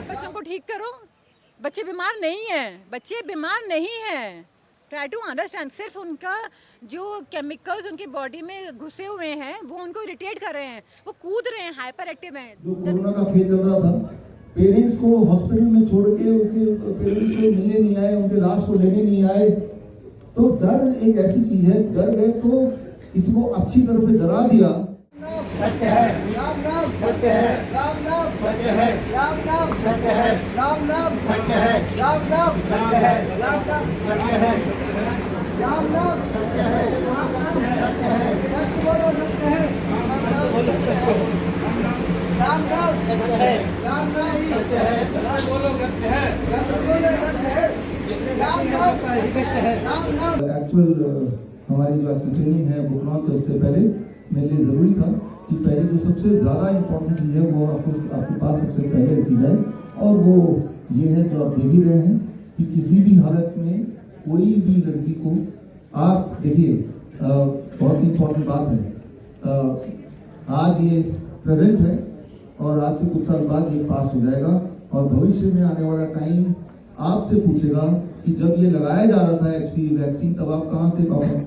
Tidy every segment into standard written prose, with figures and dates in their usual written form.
बच्चों को ठीक करो, बच्चे बीमार नहीं हैं, बच्चे बीमार नहीं हैं। ट्राई टू अंडरस्टैंड, सिर्फ उनका जो केमिकल्स उनकी बॉडी में घुसे हुए हैं वो उनको इरिटेट कर रहे हैं, वो कूद रहे हैं, हाइपर एक्टिव हैं। जो कोरोना का खेल चल रहा था, पेरेंट्स को हॉस्पिटल में छोड़ के उनके पेरेंट्स को मिलने नहीं आए, उनके लाश को लेने नहीं आए, तो डर एक ऐसी चीज है, डर गए तो किसी को अच्छी तरह से डरा दिया। सत्य है, राम नाम सत्य है, राम नाम सत्य है, राम नाम सत्य है, राम नाम सत्य है, राम नाम सत्य है, राम नाम सत्य है, राम नाम सत्य है, राम नाम सत्य है, सत्य बोलो सत्य है, राम नाम सत्य है, राम नाम सत्य है, राम नाम सत्य है, सत्य बोलो सत्य है, सत्य बोलो सत्य है, राम नाम सत्य है, राम नाम। एक्चुअल हमारी जो आज की ट्रेनिंग है बुक लॉन्च सबसे पहले मेरे लिए जरूरी था कि पहले जो सबसे ज़्यादा इम्पोर्टेंट चीज़ है वो आपके पास सबसे पहले रखी जाए, और वो ये है जो आप देख ही रहे हैं कि किसी भी हालत में कोई भी लड़की को आप देखिए, बहुत इम्पोर्टेंट बात है, आज ये प्रेजेंट है और आज से कुछ साल बाद ये पास हो जाएगा, और भविष्य में आने वाला टाइम आपसे पूछेगा कि जब ये लगाया जा रहा था HPV वैक्सीन, तब आप कहाँ थे पापा,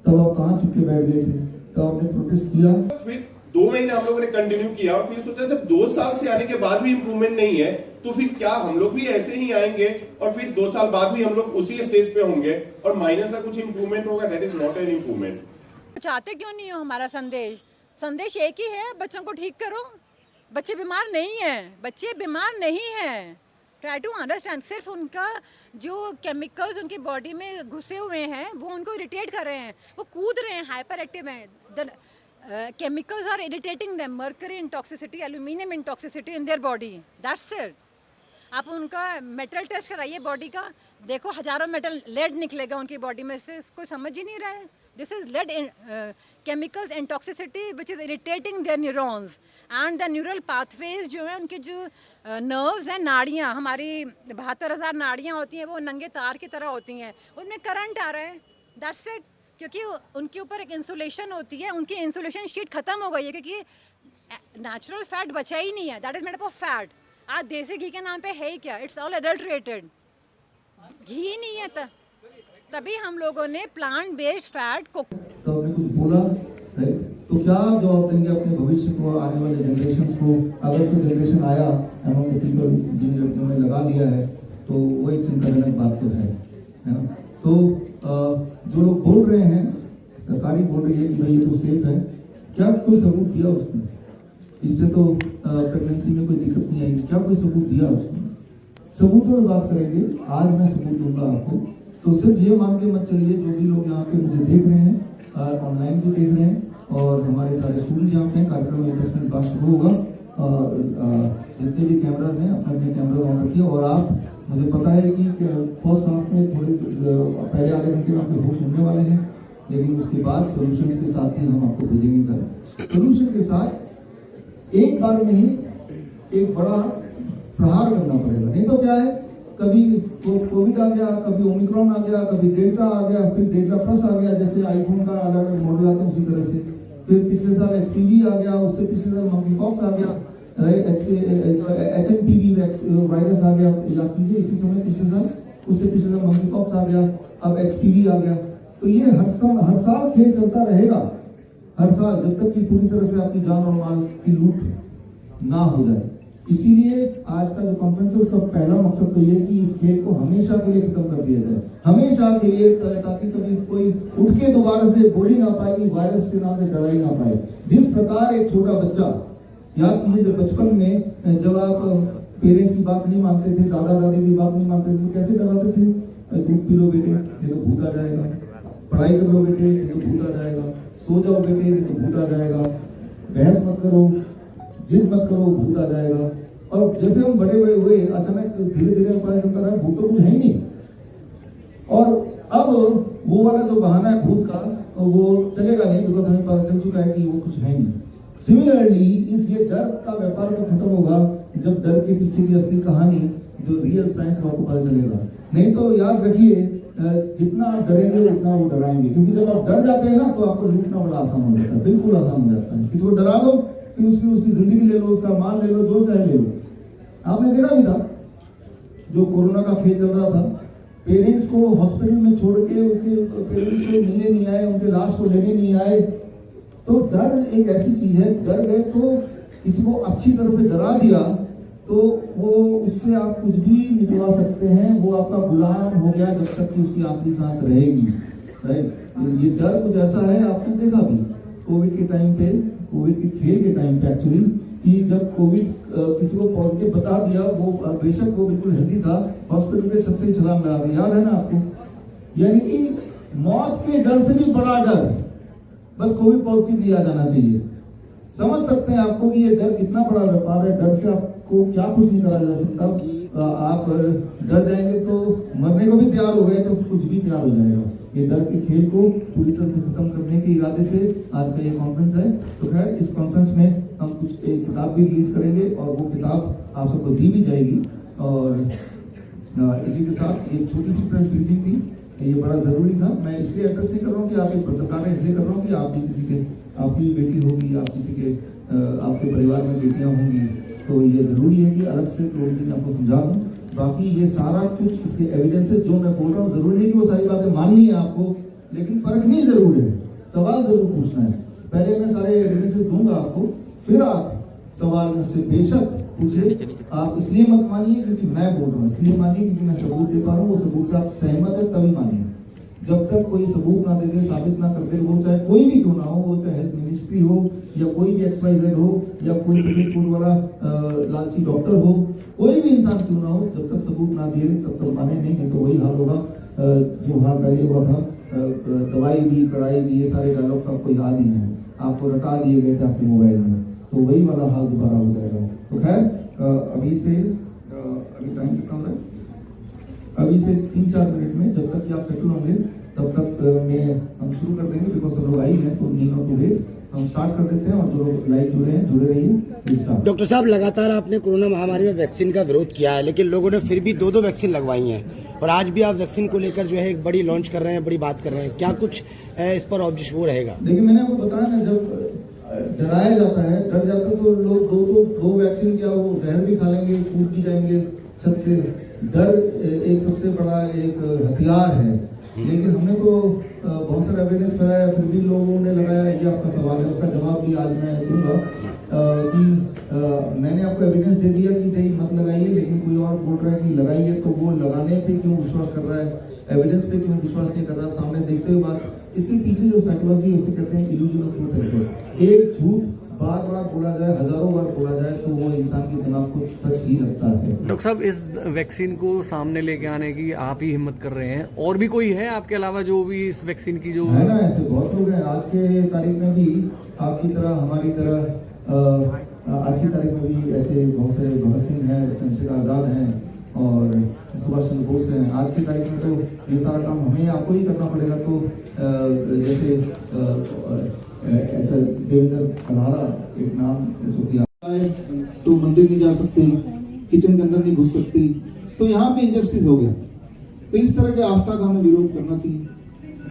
तब आप कहाँ छुप के बैठ गए थे, तब आपने प्रोटेस्ट किया। फिर 2 महीने हम लोगों ने कंटिन्यू किया और फिर सोचा जब 2 साल से आने के बाद भी इम्प्रूवमेंट नहीं है तो फिर क्या हम लोग भी ऐसे ही आएंगे और फिर 2 साल बाद भी हम लोग उसी स्टेज पे होंगे और माइनस का कुछ इम्प्रूवमेंट होगा? That is not an improvement. चाहते क्यों नहीं हो हमारा संदेश एक ही है, बच्चों को ठीक करो, बच्चे बीमार नहीं हैं, बच्चे बीमार नहीं हैं। ट्राई टू अंडरस्टैंड, सिर्फ उनका जो केमिकल्स उनकी बॉडी में घुसे हुए हैं वो उनको इरिटेट कर रहे हैं, वो कूद रहे हैं, हाइपर एक्टिव हैं। The chemicals are irritating them, mercury intoxicity, aluminium intoxicity in their body, that's it. आप उनका मेटल टेस्ट कराइए बॉडी का, देखो हजारों मेटल लेड निकलेगा उनकी बॉडी में से, कोई समझ ही नहीं रहा है। This is lead chemicals intoxicity which is irritating their neurons and the neural pathways जो है, उनके जो नर्व्स हैं, नाड़ियाँ, हमारी 72,000 नाड़ियाँ होती हैं, वो नंगे तार की तरह होती हैं, उनमें करंट आ रहा है, दैट्स इट। क्योंकि उनके ऊपर एक इंसुलेशन होती है, उनकी इंसुलेशन शीट खत्म हो गई है, क्योंकि नेचुरल फैट बचा ही नहीं है, that is made up of fat. आज देसी घी के नाम पे है ही क्या, इट्स ऑल एडल्ट्रेटेड, घी ही नहीं है। तभी हम लोगों ने प्लांट बेस्ड फैट को तो आपने कुछ बोला है, तो क्या जवाब देंगे अपने भविष्य को, आने वाले जनरेशन को? अगर कोई जनरेशन आया एमंग द पीपल जिन लड़कियों ने लगा लिया है तो वो एक चिंताजनक बात तो है ना। तो जो लोग बोल रहे हैं, सरकारी बोल रही है कि भाई ये तो सेफ है, क्या कोई सबूत दिया उसने? इससे तो प्रेगनेंसी में कोई दिक्कत नहीं आई, क्या कोई सबूत दिया उसने? सबूतों में बात करेंगे, आज मैं सबूत दूंगा आपको। तो सिर्फ ये मान के मत चलिए, जो भी लोग यहाँ पे मुझे देख रहे हैं, ऑनलाइन जो देख रहे हैं, और हमारे सारे स्टूडेंट यहाँ पे कार्यक्रम में 10 मिनट बाद शुरू होगा, जितने भी कैमराज हैं अपने अपने कैमरा ऑन रखिए। और आप, मुझे पता है कि फर्स्ट हाफ में थोड़े पहले आधे घंटे में आपके होश होने वाले हैं, लेकिन उसके बाद सोल्यूशंस के साथ ही हम आपको भेजेंगे कल। सोल्यूशन के साथ एक बार में ही एक बड़ा प्रहार करना पड़ेगा, नहीं तो क्या है, कभी वो कोविड आ गया, कभी ओमिक्रॉन आ गया, कभी डेल्टा आ गया, फिर डेल्टा प्लस आ गया, जैसे आईफोन का अलग अलग मॉडल आता है उसी तरह से। फिर पिछले साल HPV आ गया, उससे पिछले साल मंकी पॉक्स आ गया, HMPV वायरस आ गया, याद कीजिए इसी समय पिछले साल, उससे पिछले साल मंकी पॉक्स आ गया, अब HPV आ गया। तो ये हर साल खेल चलता रहेगा, हर साल, जब तक कि पूरी तरह से आपकी जान और माल की लूट ना हो जाए। इसीलिए आज का जो कॉन्फ्रेंस है उसका पहला मकसद तो ये कि इस खेल को हमेशा के लिए खत्म कर दिया जाए, हमेशा के लिए, ताकि कभी कोई उठ के दोबारा से बोल ही ना पाए कि वायरस के नाम से डरा ही ना पाए। जिस प्रकार एक छोटा बच्चा, याद कीजिए जब बचपन में जब आप पेरेंट्स की बात नहीं मानते थे, दादा दादी की बात नहीं मानते थे, तो कैसे डराते थे? दूध पी लो बेटे, नहीं तो भूत आ जाएगा, पढ़ाई कर लो बेटे, नहीं तो भूत आ जाएगा, सो जाओ बेटे, नहीं तो भूत आ जाएगा, बहस मत करो, जिद मत करो, भूत आ जाएगा। और जैसे हम बड़े बड़े हुए, अचानक धीरे धीरे पता चलता रहा भूत तो कुछ है ही नहीं, और अब वो वाला जो बहाना है भूत का, वो चलेगा नहीं, बिकॉज हमें पता चल चुका है कि वो कुछ है नहीं। सिमिलरली इसलिए डर का व्यापार तो खत्म होगा जब डर के पीछे की असली कहानी, जो रियल साइंस है, आपको पता चलेगा। नहीं तो याद रखिए, जितना आप डरेंगे उतना वो डराएंगे, क्योंकि जब आप डर जाते हैं ना तो आपको लूटना बड़ा आसान हो जाता है, बिल्कुल आसान हो जाता है। किसी को डरा दो, कि उसकी जिंदगी ले लो, उसका माल ले लो, जो चाहे ले लो। आपने देखा भी था जो कोरोना का खेल चल रहा था, पेरेंट्स को हॉस्पिटल में छोड़ के उसके पेरेंट्स को मिलने नहीं आए, उनके लाश को लेने नहीं आए। तो डर एक ऐसी चीज है, डर गए तो किसी को अच्छी तरह से डरा दिया तो वो उससे आप कुछ भी निकलवा सकते हैं, वो आपका गुलाम हो गया जब तक कि उसकी आखिरी सांस रहेगी, राइट। ये डर कुछ ऐसा है, आपने देखा भी कोविड के टाइम पे, कोविड के खेल के टाइम पे एक्चुअली, कि जब कोविड किसी को पॉजिटिव बता दिया, वो बेशक वो बिल्कुल हेल्दी था, हॉस्पिटल के छत से ही छलांग लगा दिया, याद है ना आपको। यानी कि मौत के डर से भी बड़ा डर बस कोविड पॉजिटिव लिया जाना चाहिए। समझ सकते हैं आपको कि ये डर कितना बड़ा व्यापार है, डर से आपको क्या कुछ नहीं करा जा सकता। आप डर जाएंगे तो मरने को भी तैयार हो गए तो कुछ भी तैयार हो जाएगा। ये डर के खेल को पूरी तरह से खत्म करने के इरादे से आज का ये कॉन्फ्रेंस है। तो खैर इस कॉन्फ्रेंस में हम कुछ एक किताब भी रिलीज करेंगे और वो किताब आप सबको दी भी जाएगी। और इसी के साथ एक छोटी सी प्रेस ब्रीफिंग थी, ये बड़ा जरूरी था। मैं इसलिए एड्रेस नहीं कर रहा हूँ कि आप एक पत्रकार है, इसलिए कर रहा हूँ कि आप भी किसी के, आपकी भी बेटी होगी, आप किसी के आपके परिवार में बेटियां होंगी, तो ये जरूरी है कि अलग से थोड़ी दिन आपको समझा दूँ। बाकी ये सारा कुछ इसके एविडेंसेस जो मैं बोल रहा हूँ, जरूरी नहीं कि वो सारी बातें माननी है आपको, लेकिन परखनी जरूर है, सवाल जरूर पूछना है। पहले मैं सारे एविडेंसेस दूंगा आपको, फिर आप सवाल मुझसे बेशक पूछिए। आप इसलिए मत मानिए क्योंकि मैं बोल रहा हूँ, इसलिए मानिए क्योंकि मैं सबूत दे पा रहा हूँ। वो सबूत से आप सहमत है तभी मानिए। जब तक कोई सबूत ना दे दे, साबित ना कर दे, वो चाहे कोई भी क्यों ना हो, वो चाहे हेल्थ मिनिस्ट्री हो या कोई भी XYZ हो या कोई सुप्रीम कोर्ट वाला लालची डॉक्टर हो, कोई भी इंसान क्यों ना हो, जब तक सबूत ना दिए तब तक माने नहीं। तो वही हाल होगा जो हाल पहले हुआ था। दवाई भी, कड़ाई भी, ये सारे डायलॉग का कोई हाल ही है, आपको रटा दिए गए थे आपके मोबाइल में, तो वही वाला हाल दोबारा हो जाएगा। तो खैर अभी से अभी टाइम कितना हो रहा है, अभी से 3-4 मिनट में जब तक कि आप सेटल होंगे तब तक हम शुरू कर देंगे, बिकॉज सब लोग आई हैं तो नीड नॉट टू वेट। हम स्टार्ट कर देते हैं और जो लोग लाइव जुड़े हैं जुड़े रहिए। डॉक्टर साहब, लगातार आपने कोरोना महामारी में वैक्सीन का विरोध किया है, लेकिन लोगों ने फिर भी 2-2 वैक्सीन लगवाई हैं और आज भी आप वैक्सीन को लेकर जो है एक बड़ी लॉन्च कर रहे हैं, बड़ी बात कर रहे हैं। क्या कुछ इस पर ऑब्जेक्शन वो रहेगा? देखिए, मैंने आपको बताया ना, जब डराया जाता है, डर जाता है तो लोग दो वैक्सीन क्या, वो जहर भी खा लेंगे, कूद भी जाएंगे छत से। डर एक सबसे बड़ा एक हथियार है, लेकिन हमने तो बहुत सारा अवेयरनेस कराया, फिर भी लोगों ने लगाया। ये आपका सवाल है, उसका जवाब भी आज मैं दूंगा कि मैंने आपको एविडेंस दे दिया कि नहीं मत लगाइए, लेकिन कोई और बोल रहा है कि लगाइए, तो वो लगाने पे क्यों विश्वास कर रहा है, एविडेंस पे क्यों विश्वास नहीं कर रहा, सामने देखते हुए बात। इसके पीछे जो साइकोलॉजी है उसे कहते हैं इल्यूजन ऑफ ट्रूथ। एक झूठ बार बार बोला जाए, हजारों बार बोला जाए, तो वो इंसान के दिमाग को सच ही लगता है। डॉक्टर साहब, इस वैक्सीन को सामने लेके आने की आप ही हिम्मत कर रहे हैं, और भी कोई है आपके अलावा जो भी इस वैक्सीन की जो है ना, ऐसे बहुत लोग हैं। आज के तारीख में भी आपकी तरह, हमारी तरह आज की तारीख में भी ऐसे बहुत सारे भगत सिंह हैं, चंद्रशेखर आजाद हैं और सुभाष चंद्र बोस हैं। आज की तारीख में तो ये सारा काम हमें आपको ही करना पड़ेगा। तो जैसे ऐसा देवेंद्र अलारा एक नाम जो किया है, तो मंदिर नहीं जा सकते, किचन के अंदर नहीं घुस सकती, तो यहाँ पे इंजस्टिस हो गया। तो इस तरह के आस्था का हमें विरोध करना चाहिए।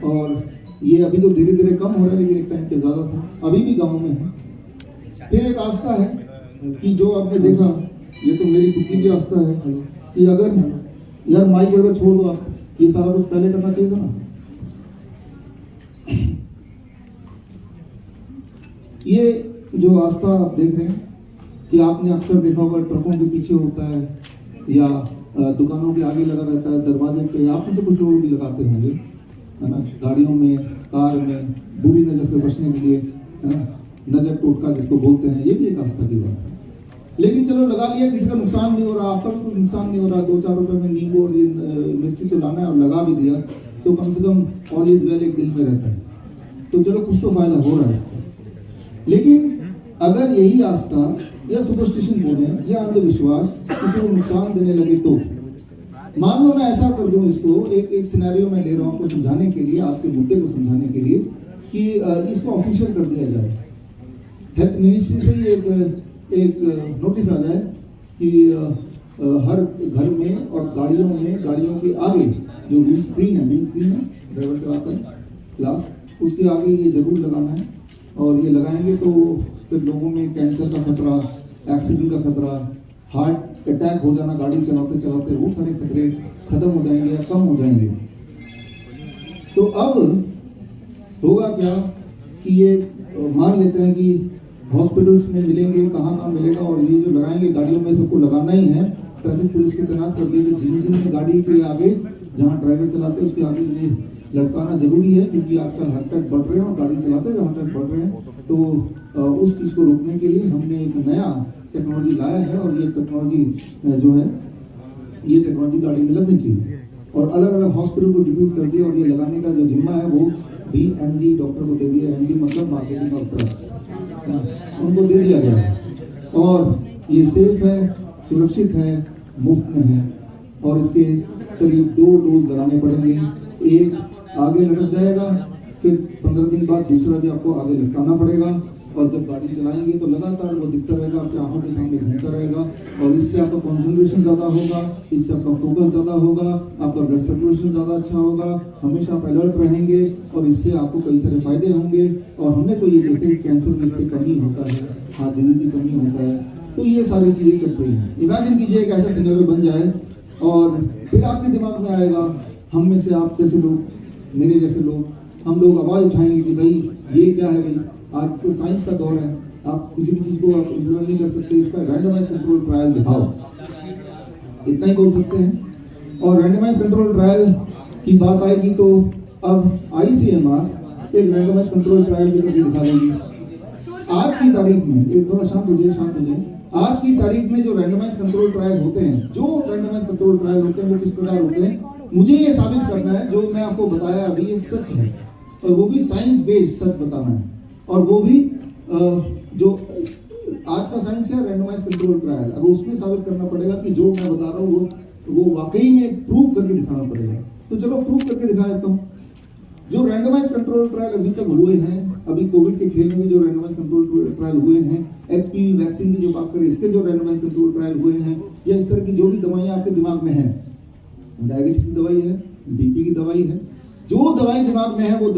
और ये अभी तो धीरे धीरे कम हो रहा है, लेकिन एक टाइम पे ज्यादा था, अभी भी गाँव में है। फिर एक आस्था है कि जो आपने देखा, ये तो मेरी खुद की भी आस्था है कि अगर यार माइक वगैरह छोड़ दो, आप ये सारा कुछ पहले करना चाहिए था ना। ये जो आस्था आप देख रहे हैं कि आपने अक्सर देखा होगा, ट्रकों के पीछे होता है या दुकानों के आगे लगा रहता है, दरवाजे पे, आप में से कुछ लोग भी लगाते होंगे, है ना, गाड़ियों में, कार में, बुरी नजर से बचने के लिए, है ना, नजर टोटका जिसको बोलते हैं, ये भी एक आस्था की बात है। लेकिन चलो लगा लिया, किसी का नुकसान नहीं हो रहा, आपका भी कुछ नुकसान नहीं हो रहा, 2-4 रुपए में नींबू और मिर्ची तो लाना है और लगा भी दिया, तो कम से कम ऑल इज वेल एक दिल में रहता है, तो चलो कुछ तो फायदा हो रहा है इसका। लेकिन अगर यही आस्था या सुपरस्टिशन बोले या अंधविश्वास किसी को नुकसान देने लगे, तो मान लो मैं ऐसा कर दूं, इसको एक सिनेरियो में ले रहा हूं आपको समझाने के लिए, आज के मुद्दे को समझाने के लिए, कि इसको ऑफिशियल कर दिया जाए, हेल्थ मिनिस्ट्री से ही एक नोटिस आ जाए कि हर घर में और गाड़ियों के आगे जो विंड स्क्रीन है, ड्राइवर चलाता है ग्लास, उसके आगे ये जरूर लगाना है। और ये लगाएंगे तो फिर लोगों में कैंसर का खतरा, एक्सीडेंट का खतरा, हार्ट अटैक हो जाना गाड़ी चलाते चलाते, वो सारे खतरे खत्म हो जाएंगे या कम हो जाएंगे। तो अब होगा क्या कि ये मान लेते हैं कि हॉस्पिटल्स में मिलेंगे, कहाँ कहाँ मिलेगा, और ये जो लगाएंगे गाड़ियों में सबको लगाना ही है। ट्रैफिक पुलिस की तैनात कर देगी, जिन में गाड़ी के आगे जहाँ ड्राइवर चलाते हैं उसके आगे ये लटकाना जरूरी है, क्योंकि आजकल हार्ट अटैक बढ़ रहे हैं और गाड़ी चलाते हुए हार्ट अटैक बढ़ रहे हैं। तो उस चीज़ को रोकने के लिए हमने एक नया टेक्नोलॉजी लाया है, और ये टेक्नोलॉजी जो है ये टेक्नोलॉजी गाड़ी में लगनी चाहिए, और अलग अलग हॉस्पिटल को डिप्यूट कर दिया, और ये लगाने का जो जिम्मा है वो भी MD डॉक्टर को दे दिया। MD मतलब मार्केटिंग ऑफ ड्रग्स, उनको दे दिया गया है, और ये सेफ है, सुरक्षित है, मुफ्त में है, और इसके करीब 2 डोज लगाने पड़ेंगे। एक आगे लटक जाएगा, फिर 15 दिन बाद दूसरा भी आपको आगे लटकाना पड़ेगा, और जब गाड़ी चलाएंगे तो लगातार वो दिखता रहेगा, आपकी आंखों के सामने घूमता रहेगा, और इससे आपका कंसंट्रेशन ज़्यादा होगा, इससे आपका फोकस ज़्यादा होगा, आपका ब्लड सर्कुलेशन ज़्यादा अच्छा होगा, हमेशा आप अलर्ट रहेंगे, और इससे आपको कई सारे फायदे होंगे। और हमने तो ये देखा कि कैंसर में इससे कमी होता है, हार्ट डिजीज की कमी होता है, तो ये सारी चीज़ें चल रही हैं। इमेजिन कीजिए एक ऐसा सिनेरियो बन जाए, और फिर आपके दिमाग में आएगा, हम में से आप जैसे लोग, मेरे जैसे लोग, हम लोग आवाज़ उठाएंगे कि भाई ये क्या है, भाई आज तो साइंस का दौर है, आप किसी भी चीज़ को आप इम्प्लीमेंट नहीं कर सकते, इसका रैंडमाइज कंट्रोल ट्रायल दिखाओ, इतना ही बोल सकते हैं। और रैंडमाइज कंट्रोल ट्रायल की बात आएगी तो अब ICMR एक रैंडमाइज कंट्रोल ट्रायल भी करके दिखा देगी। आज की तारीख में, एक थोड़ा शांत हो जाए, आज की तारीख में जो रैंडमाइज कंट्रोल ट्रायल होते हैं, वो किस प्रकार होते हैं, मुझे ये साबित करना है जो मैं आपको बताया अभी ये सच है, और वो भी साइंस बेस्ड सच बताना है, और वो भी जो आज का साइंस है रैंडमाइज कंट्रोल ट्रायल, अब उसमें साबित करना पड़ेगा कि जो मैं बता रहा हूँ वो वाकई में प्रूव करके दिखाना पड़ेगा। तो चलो प्रूव करके दिखा देता हूँ। जो रैंडमाइज कंट्रोल ट्रायल अभी तक हुए हैं, अभी कोविड के खेल में भी जो रैंडमाइज कंट्रोल ट्रायल हुए हैं, HPV वैक्सीन की जो बात करें, इसके जो रैंडमाइज कंट्रोल ट्रायल हुए हैं, या इस तरह की जो भी दवाइयाँ आपके दिमाग में हैं, डायबिटीज की दवाई है, BP की दवाई है, जो दवाई दिमाग में है वो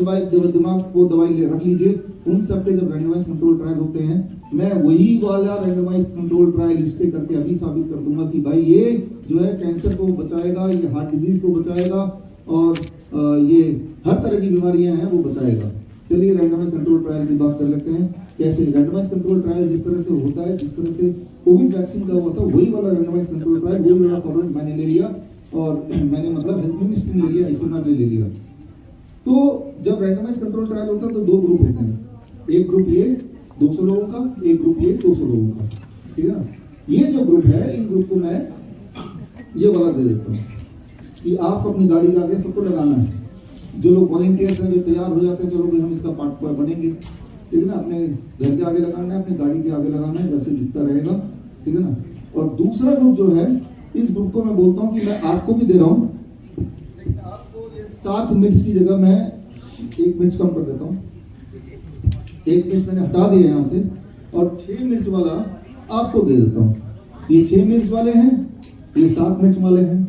दवाई रख लीजिए। उन सब पे जब रैंडमाइज कंट्रोल ट्रायल होते हैं, मैं वही वाला रैंडमाइज कंट्रोल ट्रायल इस पे करके अभी साबित कर दूंगा कि भाई ये जो है कैंसर को बचाएगा, ये हार्ट डिजीज को बचाएगा, और ये हर तरह की बीमारियां हैं वो बचाएगा। चलिए रैंडमाइज कंट्रोल ट्रायल की बात कर लेते हैं। कैसे रैंडमाइज कंट्रोल ट्रायल जिस तरह से होता है, जिस तरह से कोविड वैक्सीन का हुआ था, वही वाला रैंडमाइज कंट्रोल ट्रायल, वही वाला फॉर्मेट मैंने ले लिया, और मैंने मतलब हेल्थ मिनिस्ट्री ले लिया, ICMR ने ले लिया। तो जब रैंडमाइज कंट्रोल ट्रायल होता है तो 2 ग्रुप होते हैं, एक ग्रुप ये 200 लोगों का, एक ग्रुप ये 200 लोगों का, ठीक है ना। ये जो ग्रुप है, इन ग्रुप को मैं ये वाला दे देता हूँ कि आप अपनी गाड़ी के आगे सबको लगाना है। जो लोग वॉलंटियर्स हैं, जो तैयार हो जाते हैं, चलो भाई हम इसका पार्ट बनेंगे, ठीक है ना, अपने घर के आगे लगाना है, अपनी गाड़ी के आगे लगाना है, वैसे दिखता रहेगा, ठीक है ना। और दूसरा ग्रुप जो है, इस ग्रुप को मैं बोलता हूँ कि मैं आपको भी दे रहा हूँ, 7 मिनट की जगह मैं 1 मिनट कम कर देता हूँ, 1 मिनट मैंने हटा दिया यहाँ से, और 6 मिनट वाला आपको दे देता हूँ। ये 6 मिनट वाले हैं, ये 7 मिनट वाले हैं,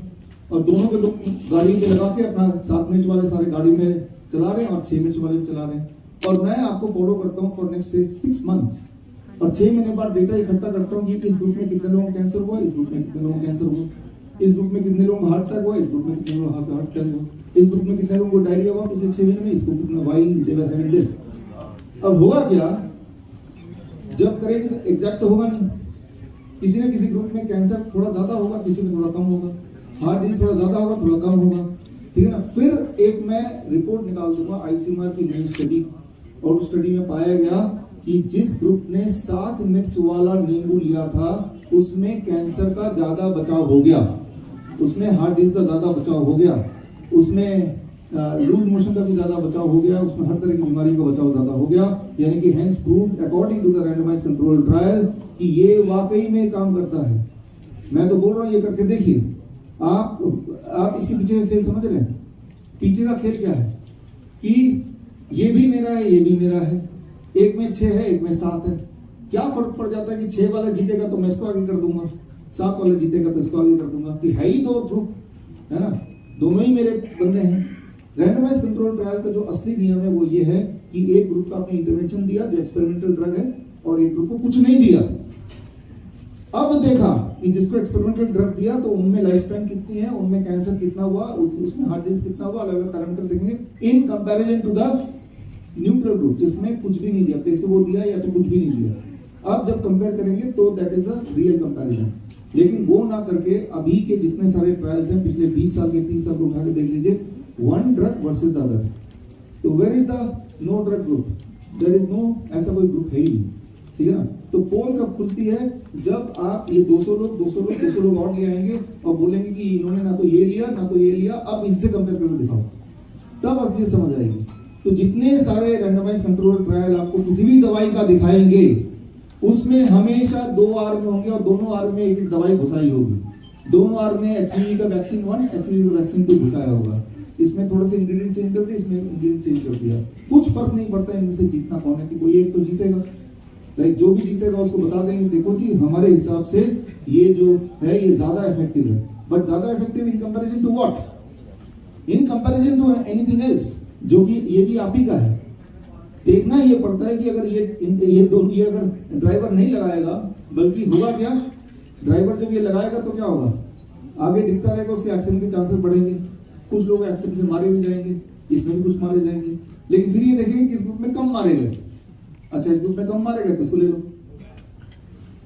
और दोनों के लोग गाड़ी पे लगा के अपना 7 मिनट वाले सारे गाड़ी में चला रहे हैं, और 6 मिनट वाले भी चला रहे हैं, और मैं आपको फॉलो करता हूँ फॉर नेक्स्ट 6 मंथ्स, और 6 महीने बाद डेटा इकट्ठा करता हूँ कि इस ग्रुप में कितने लोगों को कैंसर हुआ, इस ग्रुप में कितने लोगों को कैंसर हुआ, इस ग्रुप में कितने लोगों को हार्ट अटैक हुआ, इस ग्रुप में कितने लोगों को हार्ट अटैक हुआ, इस ग्रुप में कितने लोगों को डायरिया हुआ पिछले 6 महीने में, इसको कितना वाइल जेवेंडिस। अब होगा क्या, जब करेंगे तो एग्जैक्ट तो होगा नहीं, किसी न किसी ग्रुप में कैंसर थोड़ा ज्यादा होगा, किसी में थोड़ा कम होगा, हार्ट डिजीज थोड़ा ज्यादा होगा, थोड़ा कम होगा, ठीक है ना। फिर एक मैं रिपोर्ट निकाल दूंगा ICMR की नई स्टडी, और उस स्टडी में पाया गया कि जिस ग्रुप ने 7 मिनट वाला नींबू लिया था, उसमें कैंसर का ज्यादा बचाव हो गया, उसमें हार्ट डिजीज का ज्यादा बचाव हो गया, उसमें लूज मोशन का भी ज्यादा बचाव हो गया, उसमें हर तरह की बीमारी का बचाव ज्यादा हो गया। यानी कि hence proved according to the randomize control trial कि ये वाकई में काम करता है। मैं तो बोल रहा हूँ ये करके देखिए। आप इसके पीछे का खेल समझ रहे हैं? पीछे का खेल क्या है कि ये भी मेरा है, ये भी मेरा है, एक में 6 है, एक में 7 है। क्या फर्क पड़ जाता है कि 6 वाला जीतेगा तो मैं इसको आगे कर दूंगा, 7 वाला जीतेगा तो इसको आगे कर दूंगा, कि है ही 2 ग्रुप, है ना, दोनों ही मेरे बंदे हैं। रैंडमाइज कंट्रोल ट्रायल का जो असली नियम है वो ये है कि एक ग्रुप का आपने इंटरवेंशन दिया जो एक्सपेरिमेंटल ड्रग है, और एक ग्रुप को कुछ नहीं दिया। अब देखा कि जिसको एक्सपेरिमेंटल ड्रग दिया तो उनमें लाइफ स्पैन कितनी है, उनमें कैंसर कितना हुआ, उसमें हार्ट डिजीज कितना हुआ, अलग अलग पैरामीटर देखेंगे in comparison to the neutral group जिसमें कुछ भी नहीं दिया, प्लेसिबो दिया या तो कुछ भी नहीं दिया। अब जब कंपेयर करेंगे तो that is the real comparison. लेकिन वो ना करके अभी के जितने सारे ट्रायल्स हैं पिछले 20 साल के 30 साल को उठा के देख लीजिए, one drug versus the other. तो where is the no drug group? There is no, ऐसा कोई ग्रुप है ही नहीं, ठीक है ना। तो पोल कब खुलती है? जब आप ये 200 लोग और ले आएंगे और बोलेंगे कि इन्होंने ना तो ये लिया ना तो ये लिया, अब इनसे कंपेयर करके दिखाओ, तब असली समझ आएगी। तो जितने सारे रैंडमाइज कंट्रोल ट्रायल आपको किसी भी दवाई का दिखाएंगे उसमें हमेशा 2 आर्म होंगे और दोनों आर्म में एक दवाई घुसाई होगी। दोनों आर्म में एचपीवी का वैक्सीन 1, एचपीवी का वैक्सीन 2 घुसाया होगा। इसमें थोड़े से इंग्रेडिएंट चेंज कर दिए, इसमें इंग्रेडिएंट चेंज कर दिया, कुछ फर्क नहीं पड़ता इनमें से जीतना कौन है, कि कोई एक तो जीतेगा, राइट। जो भी जीतेगा उसको बता देंगे देखो जी हमारे हिसाब से ये जो है ये ज्यादा इफेक्टिव है, बट ज्यादा effective in comparison to what? In comparison to anything else, जो कि ये भी आप ही का है। देखना ये पड़ता है कि अगर ये अगर ड्राइवर नहीं लगाएगा, बल्कि होगा क्या, ड्राइवर जब ये लगाएगा तो क्या होगा, आगे दिखता रहेगा, उसके एक्सीडेंट के चांसेस बढ़ेंगे, कुछ लोग एक्सीडेंट से मारे भी जाएंगे, इसमें भी कुछ मारे जाएंगे। लेकिन फिर ये देखेंगे किस ग्रुप में कम मारे गए, अच्छा इस ग्रुप में कम मारे गए तो इसको ले लो।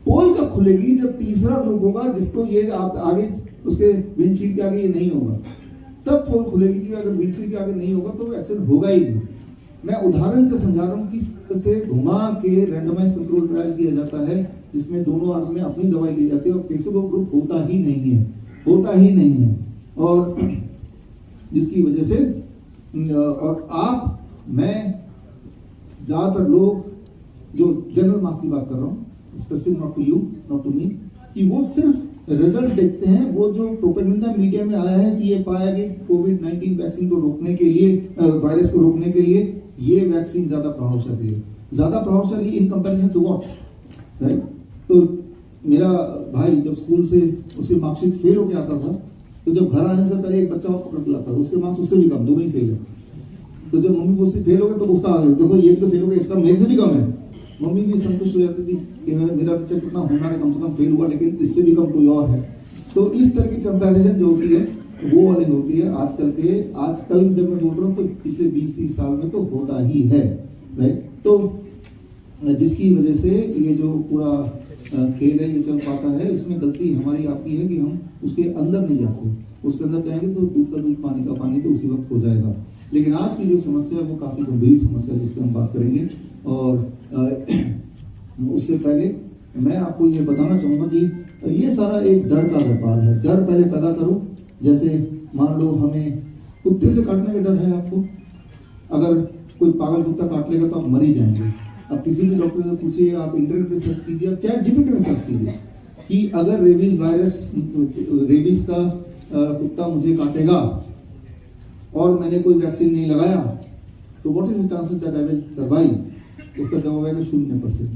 पोल कब खुलेगी? जब तीसरा ग्रुप होगा जिसको ये आप आगे उसके विंडशील्ड के आगे ये नहीं होगा, तब पोल खुलेगी। कि अगर विंडशील्ड के आगे नहीं होगा तो एक्सीडेंट होगा ही नहीं। मैं उदाहरण से समझा रहा हूँ किस तरह से घुमा के रैंडमाइज कंट्रोल ट्रायल किया जाता है, जिसमें दोनों आर्म में अपनी दवाई ली जाती है और प्लेसिबो ग्रुप होता ही नहीं है, और जिसकी वजह से और आप, मैं, ज्यादातर लोग जो जनरल मास की बात कर रहा हूँ, specific not to you not to me, कि वो सिर्फ रिजल्ट देखते हैं। वो जो प्रोपेगेंडा मीडिया में आया है कि ये पाया कि कोविड-19 वैक्सीन को रोकने के लिए, वायरस को रोकने के लिए ये वैक्सीन ज्यादा प्रभावशाली है, ज्यादा प्रभावशाली in comparison to what, right. तो मेरा भाई जब स्कूल से उसकी मार्कशीट फेल होकर आता था, तो जब घर आने से पहले एक बच्चा और पकड़ लाता था, उसके मार्क्स उससे भी कम, दोनों ही फेल है। तो जब मम्मी उससे फेल हो गए तो उसका देखो ये भी तो फेल हो गया, इसका मेरे से भी कम है, मम्मी भी संतुष्ट हो जाती थी कि मेरा बच्चा कितना होना है, कम से कम फेल हुआ, लेकिन इससे भी कम कोई और है। तो इस तरह की कंपैरिजन जो होती है वो वाली होती है। आजकल जब मैं बोल रहा हूँ तो पिछले 20-30 साल में तो होता ही है, राइट। तो जिसकी वजह से ये जो पूरा खेल है ये चल पाता है। इसमें गलती हमारी आपकी है कि हम उसके अंदर नहीं जाते, उसके अंदर जाएंगे तो दूध का दूध पानी का पानी तो उसी वक्त हो जाएगा। लेकिन आज की जो समस्या है वो काफी गंभीर समस्या है जिसकी हम बात करेंगे। और उससे पहले मैं आपको ये बताना चाहूंगा कि ये सारा एक डर का व्यापार है। डर पहले पैदा करो, जैसे मान लो हमें कुत्ते से काटने का डर है आपको, अगर कोई पागल कुत्ता काट लेगा तो आप मर ही जाएंगे। अब किसी भी डॉक्टर से पूछिए, आप इंटरनेट पे सर्च कीजिए, आप चैट जीपीटी में सर्च कीजिए कि अगर रेबीज का कुत्ता मुझे काटेगा और मैंने कोई वैक्सीन नहीं लगाया तो what is the chances that I will survive? उसका जवाब आएगा 0%।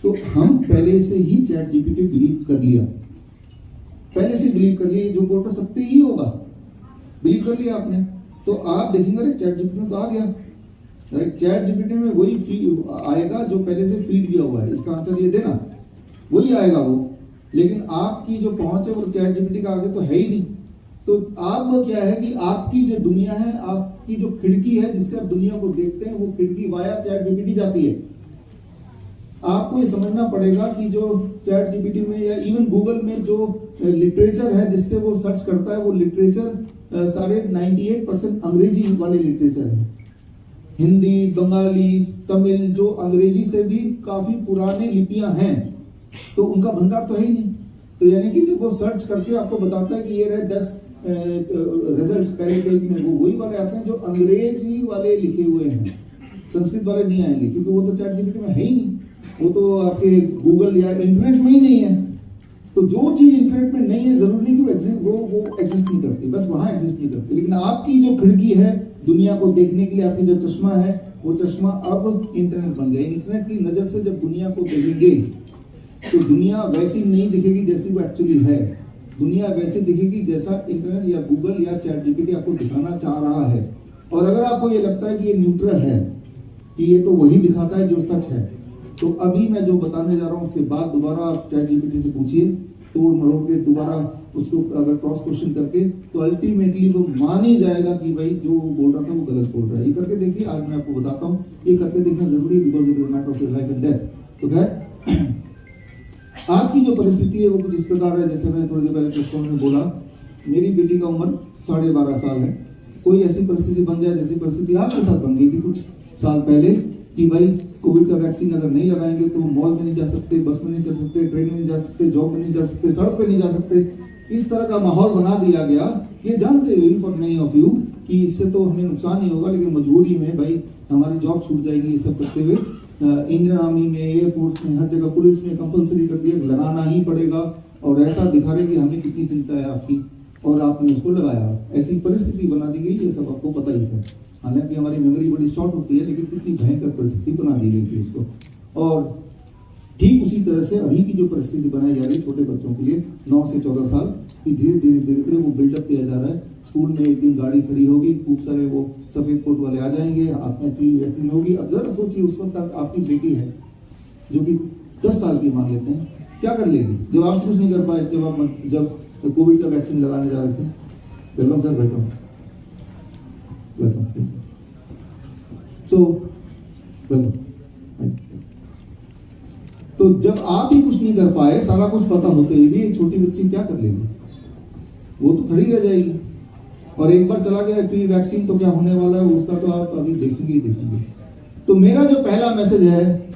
तो हम पहले से ही चैट जीपीटी बिलीव कर लिया, पहले से बिलीव कर लिया, जो बोलता सत्य ही होगा, बिलीव कर लिया आपने। तो आप देखेंगे अरे चैट जीपीटी में तो आ गया, राइट। चैट जीपीटी में वही आएगा जो पहले से फीड किया हुआ है, इसका आंसर ये देना, वही आएगा वो। लेकिन आपकी जो पहुंच है वो चैट जीपीटी का आगे तो है ही नहीं। तो आप क्या है कि आपकी जो दुनिया है, आपकी जो खिड़की है जिससे आप दुनिया को देखते हैं, वो खिड़की वाया चैट जीपीटी जाती है। आपको ये समझना पड़ेगा कि जो चैट जीपीटी में या इवन गूगल में जो लिटरेचर है जिससे वो सर्च करता है, वो लिटरेचर सारे 98% अंग्रेजी वाले लिटरेचर है। हिंदी, बंगाली, तमिल, जो अंग्रेजी से भी काफी पुराने लिपियां हैं, तो उनका भंडार तो है ही नहीं। तो यानी कि जब वो सर्च करके आपको बताता है कि ये रहे 10 रिजल्ट्स पहले पेज में, वो वही वाले आते हैं जो अंग्रेजी वाले लिखे हुए हैं, संस्कृत वाले नहीं आएंगे, क्योंकि वो तो चैट जीपीटी में है ही नहीं, वो तो आपके गूगल या इंटरनेट में ही नहीं है। तो जो चीज इंटरनेट में नहीं है जरूरी नहीं कि वो एग्जिस्ट नहीं करती, बस वहां एग्जिस्ट नहीं करती। लेकिन आपकी जो खिड़की है दुनिया को देखने के लिए, आपकी जो चश्मा है, वो चश्मा अब इंटरनेट बन गया। इंटरनेट की नजर से जब दुनिया को देखेंगे तो दुनिया वैसी नहीं दिखेगी जैसी वो एक्चुअली है। दुनिया वैसे दिखेगी जैसा इंटरनेट या गूगल या चैट जीपीटी आपको दिखाना चाह रहा है। और अगर आपको ये लगता है कि ये न्यूट्रल है, कि ये तो वही दिखाता है जो सच है, तो अभी मैं जो बताने जा रहा हूँ उसके बाद दोबारा आप ChatGPT से पूछिए, तो वो मरोड़ के दोबारा उसको अगर क्रॉस क्वेश्चन करके तो अल्टीमेटली वो मान ही जाएगा कि भाई जो वो बोल रहा था वो गलत बोल रहा है। ये करके देखिए, आज मैं आपको बताता हूँ, ये करके देखना जरूरी है, because it is matter of life and death. तो खैर आज की जो परिस्थिति है वो कुछ इस प्रकार है, जैसे मैंने थोड़ी देर पहले प्रेस कॉन्फ्रेंस में बोला, मेरी बेटी का उम्र 12.5 साल है। कोई ऐसी परिस्थिति बन जाए जैसी परिस्थिति आपके साथ बन गई थी कुछ साल पहले, कि भाई कोविड का वैक्सीन अगर नहीं लगाएंगे तो मॉल में नहीं जा सकते, बस में नहीं चल सकते, ट्रेन में नहीं जा सकते, जॉब में नहीं जा सकते, सड़क पे नहीं जा सकते, इस तरह का माहौल बना दिया गया, ये जानते हुए फॉर मेनी ऑफ यू कि इससे तो हमें नुकसान ही होगा, लेकिन मजबूरी में भाई हमारी जॉब छूट जाएगी, ये सब करते हुए इंडियन आर्मी में, एयरफोर्स में, हर जगह पुलिस में कंपलसरी कर दिया, लगाना ही पड़ेगा, और ऐसा दिखा रहे कि हमें कितनी चिंता है आपकी, और आपने उसको लगाया। ऐसी परिस्थिति बना दी गई, ये सब आपको पता ही है। हालांकि हमारी मेमोरी बड़ी शॉर्ट होती है, लेकिन कितनी भयंकर परिस्थिति बना दी गई थी उसको। और ठीक उसी तरह से अभी की जो परिस्थिति बनाई जा रही है छोटे बच्चों के लिए 9 से 14 साल की, धीरे धीरे वो बिल्डअप किया जा रहा है। स्कूल में एक दिन गाड़ी खड़ी होगी, खूब सारे वो सफेद कोट वाले आ जाएंगे, हाथ में वैक्सीन होगी। अब जरा सोचिए, उस वक्त तक आपकी बेटी है जो कि 10 साल की मान लेते हैं, क्या कर लेगी जब आप कुछ नहीं कर पाए, जब कोविड का वैक्सीन लगाने जा रहे थे। Welcome sir, welcome. So welcome. तो जब आप ही कुछ नहीं कर पाए, सारा कुछ पता होते हुए भी एक छोटी बच्ची क्या कर लेगी, वो तो खड़ी रह जाएगी। और एक बार चला गया एचपीवी वैक्सीन तो क्या होने वाला है उसका तो आप अभी देखेंगे ही देखेंगे। तो मेरा जो पहला मैसेज है,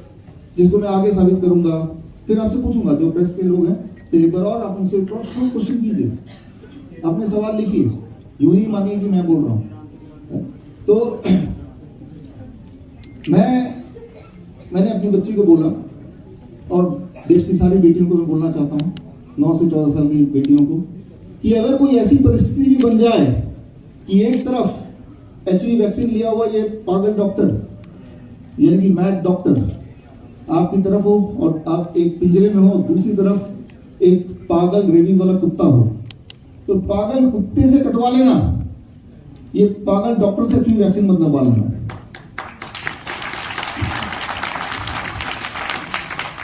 जिसको मैं आगे साबित करूंगा, फिर आपसे पूछूंगा जो प्रेस के लोग हैं, फिर एक बार और आप उनसे क्वेश्चन कीजिए, अपने सवाल लिखिए, यूं ही मानिए कि मैं बोल रहा हूं। तो मैंने अपनी बच्ची को बोला, और देश की सारी बेटियों को मैं बोलना चाहता हूं, 9 से 14 साल की बेटियों को, कि अगर कोई ऐसी परिस्थिति भी बन जाए कि एक तरफ एचपीवी वैक्सीन लिया हुआ ये पागल डॉक्टर, यानी कि मैड डॉक्टर आपकी तरफ हो, और आप एक पिंजरे में हो, दूसरी तरफ एक पागल रेबीज वाला कुत्ता हो, तो पागल कुत्ते से कटवा लेना, ये पागल डॉक्टर से एचपीवी वैक्सीन मत लगवा लेना।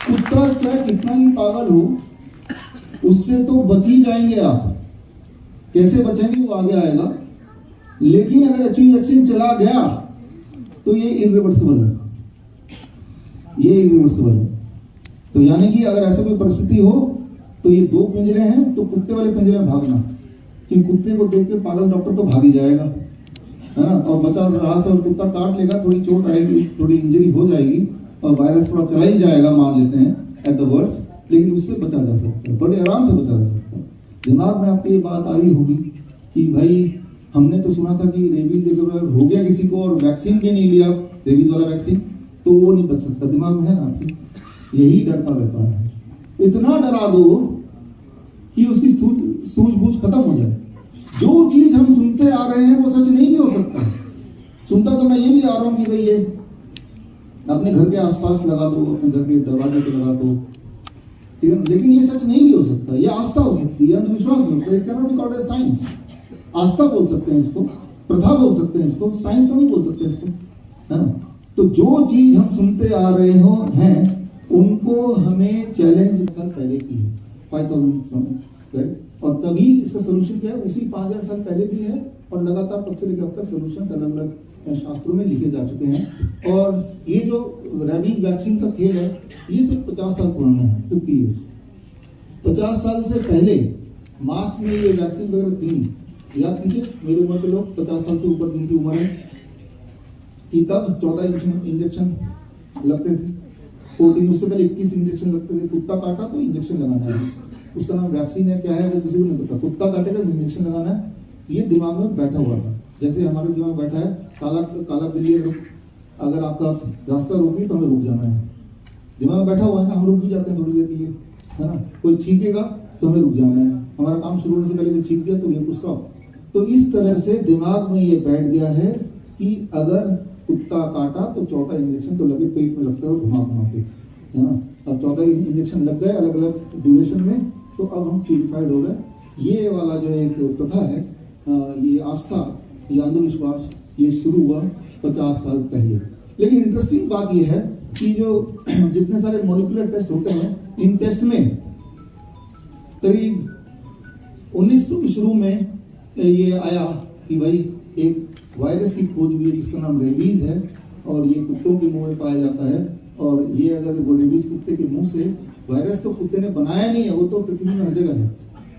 कुत्ता चाहे कितना ही पागल हो, उससे तो बच ही जाएंगे आप। कैसे बचेंगे वो आगे आएगा, लेकिन अगर एचपीवी वैक्सीन चला गया तो ये इरिवर्सिबल है, ये इरिवर्सिबल है। तो यानी कि अगर ऐसी कोई परिस्थिति हो तो ये 2 पिंजरे हैं, तो कुत्ते वाले पिंजरे में भागना, कि कुत्ते को देख के पागल डॉक्टर तो भाग ही जाएगा, है ना, और बचा रहा से और कुत्ता काट लेगा, थोड़ी चोट आएगी, थोड़ी इंजरी हो जाएगी, और वायरस थोड़ा चला ही जाएगा, मान लेते हैं एट द वर्स्ट, लेकिन उससे बचा जा सकता है, बड़े आराम से बचा जा सकता है। दिमाग में आपकी ये बात आ रही होगी कि भाई हमने तो सुना था कि रेबीज अगर हो गया किसी को और वैक्सीन भी नहीं लिया, रेबीज वाला वैक्सीन, तो वो नहीं बच सकता। दिमाग में है ना आपकी, यही डरता रहता है। इतना डरा दो कि उसकी सूझबूझ खत्म हो जाए। जो चीज हम सुनते आ रहे हैं वो सच नहीं भी हो सकता। सुनता तो मैं ये भी आ रहा हूं कि भाई ये अपने घर के आसपास लगा दो, अपने घर के दरवाजे पे लगा दो, ठीक है, लेकिन ये सच नहीं भी हो सकता। ये आस्था हो सकती है, अंधविश्वास हो सकता है, it cannot be called as science. आस्था बोल सकते हैं इसको, प्रथा बोल सकते हैं इसको, साइंस तो नहीं बोल सकते इसको, है ना। तो जो चीज हम सुनते आ रहे हो हैं, उनको हमें चैलेंज साल पहले की है, 5000, और तभी इसका सोल्यूशन क्या है, उसी 5000 साल पहले भी है, और लगातार तब से लेकर अब तक सोल्यूशन अलग अलग शास्त्रों में लिखे जा चुके हैं। और ये जो रेबीज वैक्सीन का खेल है, ये सिर्फ 50 साल पुराना है, 50 ईयर्स। 50 साल से पहले मास में ये वैक्सीन वगैरह थी। याद कीजिए, मेरी उम्र के लोग 50 साल से ऊपर जिनकी उम्र है, कि तब 14 इंजेक्शन लगते थे, 14, उससे पहले 21 इंजेक्शन लगते थे। कुत्ता काटा तो इंजेक्शन लगाना है, उसका नाम वैक्सीन है, क्या है वो किसी को नहीं पता। कुत्ता काटेगा इंजेक्शन लगाना है, ये दिमाग में बैठा हुआ था। जैसे हमारे दिमाग बैठा है, काला बिल्ली अगर आपका रास्ता रोकी तो हमें रुक जाना है, दिमाग बैठा हुआ है ना, हम रुक भी जाते हैं थोड़ी देर के लिए, है ना। कोई छींकेगा तो हमें रुक जाना है, हमारा काम शुरू होने से पहले कोई छींक गया तो ये उसका। तो इस तरह से दिमाग में ये बैठ गया है कि अगर कुत्ता काटा तो 14 इंजेक्शन तो लगे, पेट में लगता है घुमा घुमा के, है ना। अब 14 इंजेक्शन लग गए अलग अलग ड्यूरेशन में, तो अब हम प्यूरिफाइड हो गए। ये वाला जो एक प्रथा है, ये आस्था, ये अंधविश्वास, ये शुरू हुआ 50 साल पहले। लेकिन इंटरेस्टिंग बात ये है कि जो जितने सारे मॉलिक्यूलर टेस्ट होते हैं, इन टेस्ट में करीब 1900 के शुरू में ये आया कि भाई एक वायरस की खोज हुई है जिसका नाम रेबीज है, और ये कुत्तों के मुंह में पाया जाता है। और ये अगर वो रेबीज कुत्ते के मुंह से, वायरस तो कुत्ते ने बनाया नहीं है, वो तो पृथ्वी में हर जगह है,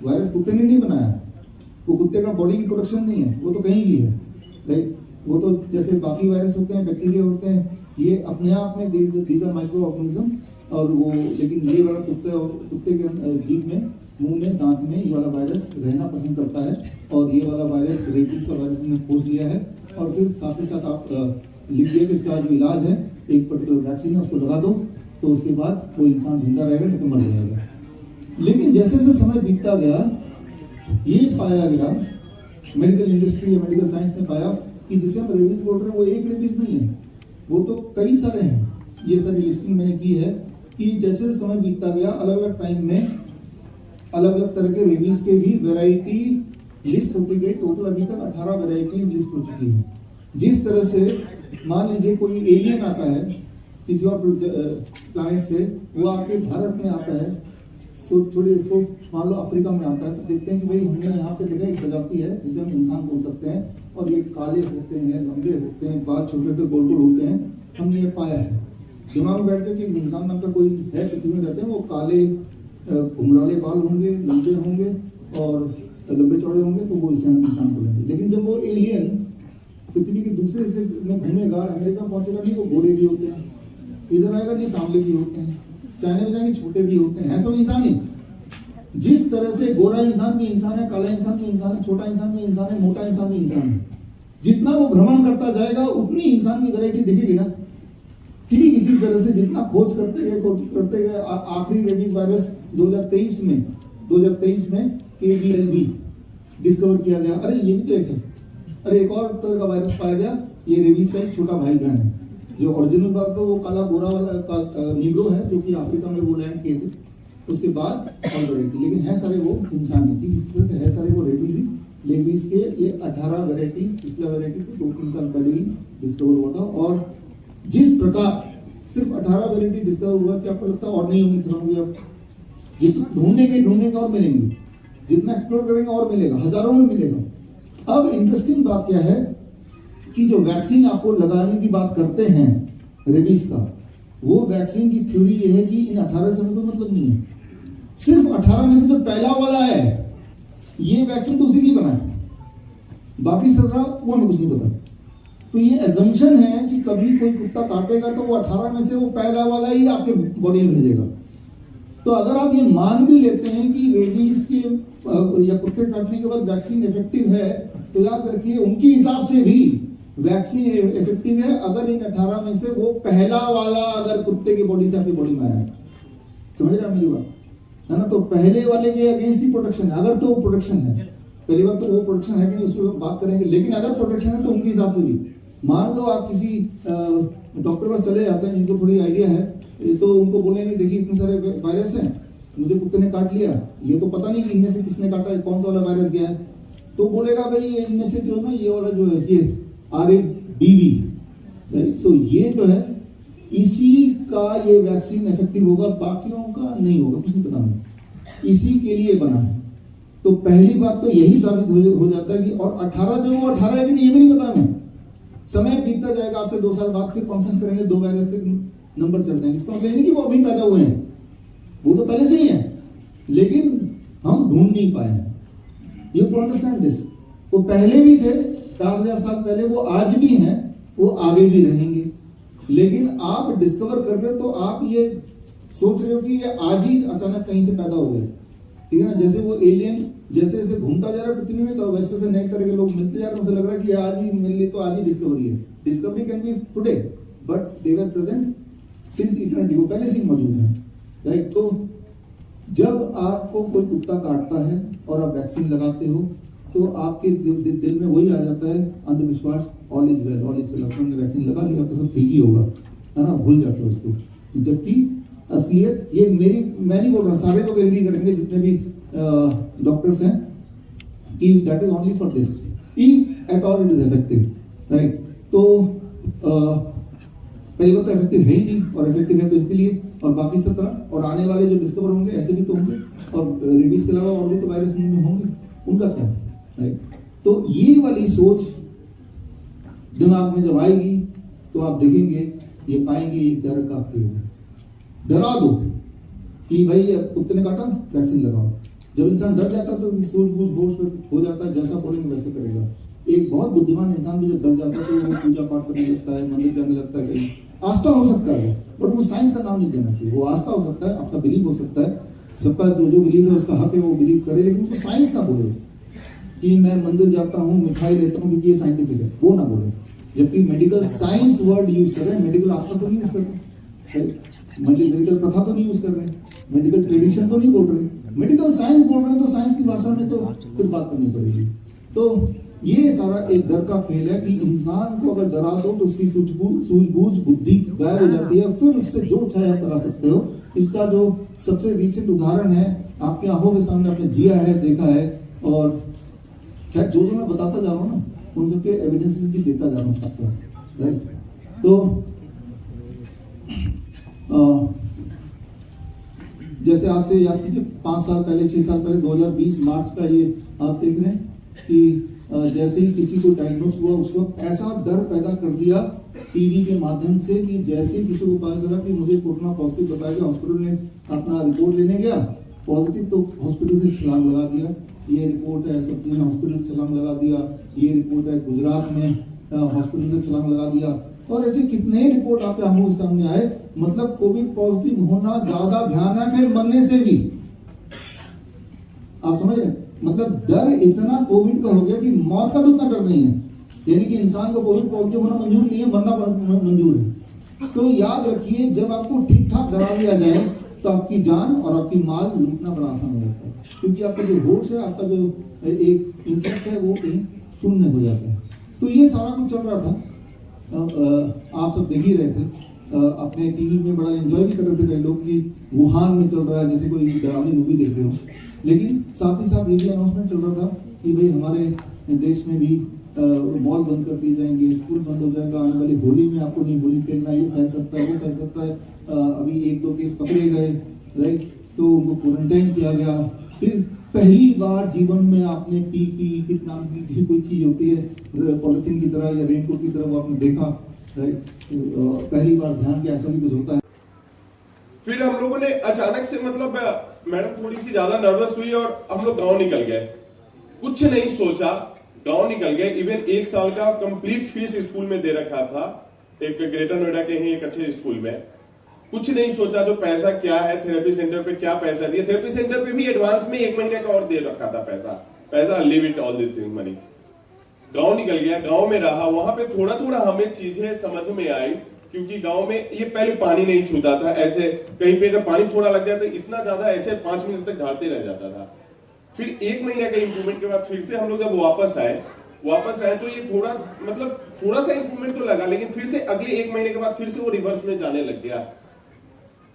वायरस कुत्ते ने नहीं बनाया, वो कुत्ते का बॉडी की प्रोडक्शन नहीं है, वो तो कहीं भी है, राइट। वो तो जैसे बाकी वायरस होते हैं, बैक्टीरिया होते हैं, ये अपने आप में दीज आर माइक्रो ऑर्गेनिज्म, और वो लेकिन ये वाला कुत्ते के जीभ में, मुंह में, दांत में ये वाला वायरस रहना पसंद करता है। और ये वाला वायरस रेबीज का वायरस ने खोज लिया है, और फिर साथ ही साथ आप लिख दिया कि इसका जो इलाज है, एक पर्टिकुलर वैक्सीन है, उसको लगा दो तो उसके बाद वो इंसान जिंदा रहेगा, नहीं तो मर जाएगा। लेकिन जैसे जैसे समय बीतता गया, ये पाया गया, मेडिकल इंडस्ट्री या मेडिकल साइंस ने पाया कि जिसे हम रेबीज बोल रहे हैं वो एक रेबीज नहीं है, वो तो कई सारे हैं। ये सारी लिस्टिंग मैंने की है कि जैसे जैसे समय बीतता गया, अलग अलग टाइम में अलग अलग तरह के रेबीज के भी वैरायटी लिस्ट होती गई। टोटल अभी तक 18 वैरायटीज लिस्ट हो चुकी है। जिस तरह से मान लीजिए कोई एलियन आता है किसी और प्लैनेट से, वो आके भारत में आता है, तो छोड़िए इसको, मान लो अफ्रीका में आता है, तो देखते हैं कि भाई हमने यहाँ पे देखा एक प्रजाति है जिसे हम इंसान बोल सकते हैं, और ये काले होते हैं, लंबे होते हैं, बाल छोटे छोटे गोल गोल होते हैं, हमने ये पाया है। दिमाग में बैठ के कि इंसान नाम का कोई है पृथ्वी में रहते हैं, वो काले घुंघराले बाल होंगे, लंबे होंगे और लंबे चौड़े होंगे, तो वो इसे इंसान बोलेंगे। लेकिन जब वो एलियन पृथ्वी के दूसरे हिस्से में घूमेगा, अमेरिका पहुंचेगा, नहीं वो गोरे भी होते हैं, इधर आएगा नहीं सांवले भी होते हैं, चाइना में जाएंगे छोटे भी होते हैं, सब इंसान ही। जिस तरह से गोरा इंसान भी इंसान है, काला इंसान भी इंसान है, छोटा इंसान भी इंसान है, मोटा इंसान भी इंसान है, जितना वो भ्रमण करता जाएगा उतनी इंसान की वैरायटी दिखेगी ना। ठीक इसी तरह से जितना खोज करते गए आखिरी रेबीज वायरस 2023 में KBLV डिस्कवर किया गया। अरे ये भी तो एक है, अरे एक और तरह का वायरस पाया गया, ये रेबीज का एक छोटा भाई बहन है। जो ओरिजिनल बात तो वो काला गोरा वाला नीग्रो है, जो कि अफ्रीका में वो लैंड किए थे, उसके बाद ऑलरेडी, लेकिन है सारे वो इंसान ही। इस तरह से है सारे वो रेबीज के ये 18 वैरायटीज, पिछला वैरायटी तो 2-3 साल पहले ही डिस्कवर हुआ था। और जिस प्रकार सिर्फ 18 वैरायटी डिस्कवर हुआ, क्या आपको लगता है और नहीं होंगी? होंगी अब जितना ढूंढने और मिलेंगे, जितना एक्सप्लोर करेंगे और मिलेगा, हजारों में मिलेगा। अब इंटरेस्टिंग बात क्या है कि जो वैक्सीन आपको लगाने की बात करते हैं रेबीज का, वो वैक्सीन की थ्योरी ये है कि इन 18 से कोई मतलब नहीं है, सिर्फ 18 में से जो पहला वाला है ये वैक्सीन तो उसी के लिए बना है, बाकी 17 वो हमें कुछ नहीं पता। तो ये एजम्पशन है कि कभी कोई कुत्ता काटेगा तो वो 18 में से वो पहला वाला ही आपके बॉडी में भेजेगा। तो अगर आप ये मान भी लेते हैं कि रेबीज के या कुत्ते काटने के बाद वैक्सीन इफेक्टिव है, तो याद रखिए उनके हिसाब से भी वैक्सीन इफेक्टिव है अगर इन 18 में से वो पहला वाला अगर कुत्ते की बॉडी से आपकी बॉडी में आया है। समझ रहे हैं मेरी बात, है ना? तो पहले वाले के अगेंस्ट ही प्रोटेक्शन है, अगर तो वो प्रोटेक्शन है। पहली बात तो वो प्रोटेक्शन है कि नहीं, उस पर बात करेंगे, लेकिन अगर प्रोटेक्शन है तो उनके हिसाब से भी। मान लो आप किसी डॉक्टर पास चले जाते हैं जिनको थोड़ी आइडिया है, तो उनको बोलेंगे देखिए इतने सारे वायरस हैं, मुझे कुत्ते ने काट लिया, ये तो पता नहीं कि इनमें से किसने काटा है, कौन सा वाला वायरस गया है। तो बोलेगा भाई इनमें से जो है ना, ये वाला जो है ये RABV, राइट। सो ये जो है इसी का ये वैक्सीन इफेक्टिव होगा, बाकियों का नहीं होगा, कुछ नहीं पता हमें, इसी के लिए बना है। तो पहली बात तो यही साबित हो जाता है कि, और 18 जो वो 18 है कि नहीं ये भी नहीं पता हमें। समय बीतता जाएगा, आज से 2 साल बाद फिर कॉन्फ्रेंस करेंगे, 2 वायरस के नंबर चल जाएंगे। इसका मतलब नहीं कि वो अभी पैदा हुए हैं, वो तो पहले से ही है, लेकिन हम ढूंढ नहीं पाए हैं। You to understand this. वो पहले भी थे 4000 साल पहले, वो आज भी हैं, वो आगे भी रहेंगे। लेकिन आप डिस्कवर कर रहे हो तो आप ये सोच रहे हो कि ये आज ही अचानक कहीं से पैदा हो गए, ठीक है ना? जैसे वो एलियन जैसे जैसे घूमता जा रहा है पृथ्वी में, तो वैसे वैसे नए तरह के लोग मिलते जा रहे हैं, उसे लग रहा है कि आज ही मिल ली तो आज ही डिस्कवरी है। Discovery can be today but they were present since eternity, वो पहले से ही मौजूद है, राइट। तो जब आपको कोई कुत्ता काटता है और आप वैक्सीन लगाते हो तो आपके दिल में वही आ जाता है अंधविश्वास, all is well, all is well, आपने वैक्सीन लगा लिया तो सब ठीक ही होगा, है ना? भूल जाते हो इसको। जबकि असलियत ये मैं नहीं बोल रहा, सारे लोग एग्री करेंगे जितने भी डॉक्टर्स हैं कि that is only for this, if at all it is effective, right. तो पहली बात तो इफेक्टिव है ही नहीं, और इफेक्टिव है तो इसके लिए, और बाकी सब तरह, और आने वाले जो डिस्कवर होंगे ऐसे भी तो होंगे, और रेबीज के अलावा और भी तो वायरस में होंगे, उनका क्या, राइट। तो ये वाली सोच दिमाग में जब आएगी तो आप देखेंगे, ये पाएंगे ये डर का खेल है। डरा दो कि भाई कुत्ते ने काटा वैक्सीन लगाओ। जब इंसान डर जाता है तो सूझबूझ होश हो जाता है, जैसा बोलेंगे वैसे करेगा। एक बहुत बुद्धिमान इंसान भी जब डर जाता है तो वो पूजा पाठ करने लगता है, मंदिर जाने लगता है, कहीं आस्था हो सकता है, बट वो साइंस का नाम नहीं देना चाहिए। वो आस्था हो सकता है, आपका बिलीव हो सकता है, सबका जो बिलीव है उसका हक है, वो बिलीव करे, लेकिन उसको साइंस ना बोले कि मैं मंदिर जाता हूँ, मिठाई लेता हूँ क्योंकि ये साइंटिफिक है, वो ना बोले। जबकि मेडिकल साइंस वर्ड यूज कर रहे हैं, मेडिकल आस्था तो नहीं यूज कर रहे, मेडिकल प्रथा तो नहीं यूज कर रहे, मेडिकल ट्रेडिशन तो नहीं बोल रहे, मेडिकल साइंस बोल रहे हैं, तो साइंस की भाषा में तो कुछ बात करनी पड़ेगी। तो ये सारा एक डर का खेल है कि इंसान को अगर डरा दो तो उसकी सूझबूझ बुद्धि गायब हो जाती है, फिर उससे जो चाहे आप करा सकते हो। इसका जो सबसे रिसेंट उदाहरण है, आपकी आंखों के सामने आपने जिया है, देखा है, और खैर जो मैं बताता जा रहा हूँ ना, उन सबके एविडेंसेस भी देता जा रहा हूँ साथ साथ, राइट। तो जैसे आज से याद कीजिए 5 साल पहले, 6 साल पहले, 2020 मार्च का ये आप देख रहे हैं कि जैसे ही किसी को डायग्नोस हुआ उस वक्त ऐसा डर पैदा कर दिया टीवी के माध्यम से कि जैसे ही किसी को पता चला कि मुझे कोरोना पॉजिटिव बताया गया, हॉस्पिटल में अपना रिपोर्ट लेने गया, पॉजिटिव, तो हॉस्पिटल से छलांग लगा दिया। ये रिपोर्ट है सब्जी ने हॉस्पिटल से छलांग लगा दिया, ये रिपोर्ट है गुजरात में हॉस्पिटल से छलांग लगा दिया, और ऐसे कितने रिपोर्ट आपके आंखों के सामने आए। मतलब कोविड पॉजिटिव होना ज्यादा भयानक है मरने से भी, आप समझ रहे हैं। मतलब डर इतना कोविड का हो गया कि मौत का भी उतना डर नहीं है, यानी कि इंसान को कोविड पॉजिटिव होना मंजूर नहीं है, मरना मंजूर है। तो याद रखिए, जब आपको ठीक ठाक डरा दिया जाए तो आपकी जान और आपकी माल लूटना बड़ा आसान हो जाता है, क्योंकि आपका जो होश है, आपका जो एक इंटरेस्ट है, वो कहीं शून्य हो जाता है। तो ये सारा कुछ चल रहा था, आप सब देख ही रहे थे, अपने टीवी में बड़ा एंजॉय भी कर रहे थे कई लोग कि वुहान में चल रहा है, जैसे कोई डरावनी मूवी देख रहे हो। लेकिन साथ ही साथ ये भी अनाउंसमेंट चल रहा था कि भाई हमारे देश में भी मॉल बंद कर दिए जाएंगे, स्कूल बंद हो जाएगा, आने वाली होली में आपको नहीं होली खेलना, ये फैल सकता है, वो फैल सकता है। अभी 1-2 केस पकड़े गए, राइट, तो उनको क्वारंटाइन किया गया। फिर पहली बार जीवन में आपने पीपीई किट नाम की कोई चीज होती है पॉलिथीन की तरह या रेनकोट की तरह, वो आपने देखा, राइट, पहली बार ध्यान किया ऐसा भी कुछ होता है। फिर हम लोगों ने अचानक से, मतलब मैडम थोड़ी सी ज्यादा नर्वस हुई और हम लोग गांव निकल गए, कुछ नहीं सोचा, गांव निकल गए। इवन 1 साल का कंप्लीट फीस स्कूल में दे रखा था, एक ग्रेटर नोएडा के ही एक अच्छे स्कूल में। कुछ नहीं सोचा, जो पैसा क्या है, थेरेपी सेंटर पे क्या पैसा दिया, थेरेपी सेंटर पे भी एडवांस में 1 महीने का और दे रखा था पैसा leave it all this thing money. गांव निकल गया, गांव में रहा, वहां पे थोड़ा थोड़ा हमें चीजें समझ में आई, क्योंकि गांव में ये पहले पानी नहीं छूता था, ऐसे कहीं पे अगर पानी थोड़ा लग जाता तो इतना ज्यादा ऐसे 5 मिनट तक झाड़ते रह जाता था। फिर 1 महीने का इंप्रूवमेंट के बाद फिर से हम लोग जब वापस आए तो ये थोड़ा सा इंप्रूवमेंट तो लगा, लेकिन फिर से अगले 1 महीने के बाद फिर से वो रिवर्स में जाने लग गया।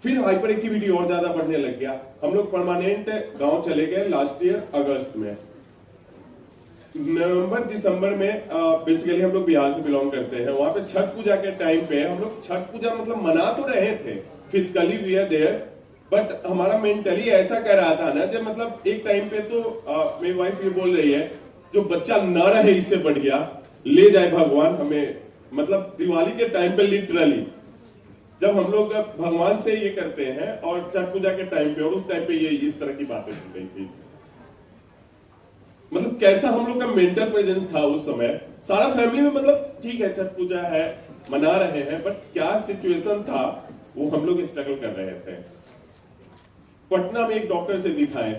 फिर हाइपर एक्टिविटी और ज्यादा बढ़ने लग गया। हम लोग परमानेंट गांव चले गए लास्ट ईयर अगस्त में। नवंबर दिसंबर में बेसिकली हम लोग बिहार से बिलोंग करते हैं, वहां पे छठ पूजा के टाइम पे हम लोग छठ पूजा मतलब मना तो रहे थे, physically we are there, but हमारा मेंटली ऐसा कह रहा था ना, जब मतलब एक टाइम पे तो मेरी वाइफ ये बोल रही है, जो बच्चा न रहे इससे बढ़िया ले जाए भगवान हमें। मतलब दिवाली के टाइम पे लिटरली जब हम लोग भगवान से ये करते हैं और छठ पूजा के टाइम पे, और उस टाइम पे ये इस तरह की बातें हो रही थी। मतलब कैसा हम लोग का मेंटल प्रेजेंस था उस समय। सारा फैमिली में मतलब ठीक है छठ पूजा है मना रहे हैं, बट क्या सिचुएशन था वो हम लोग स्ट्रगल कर रहे थे। पटना में एक डॉक्टर से दिखाए,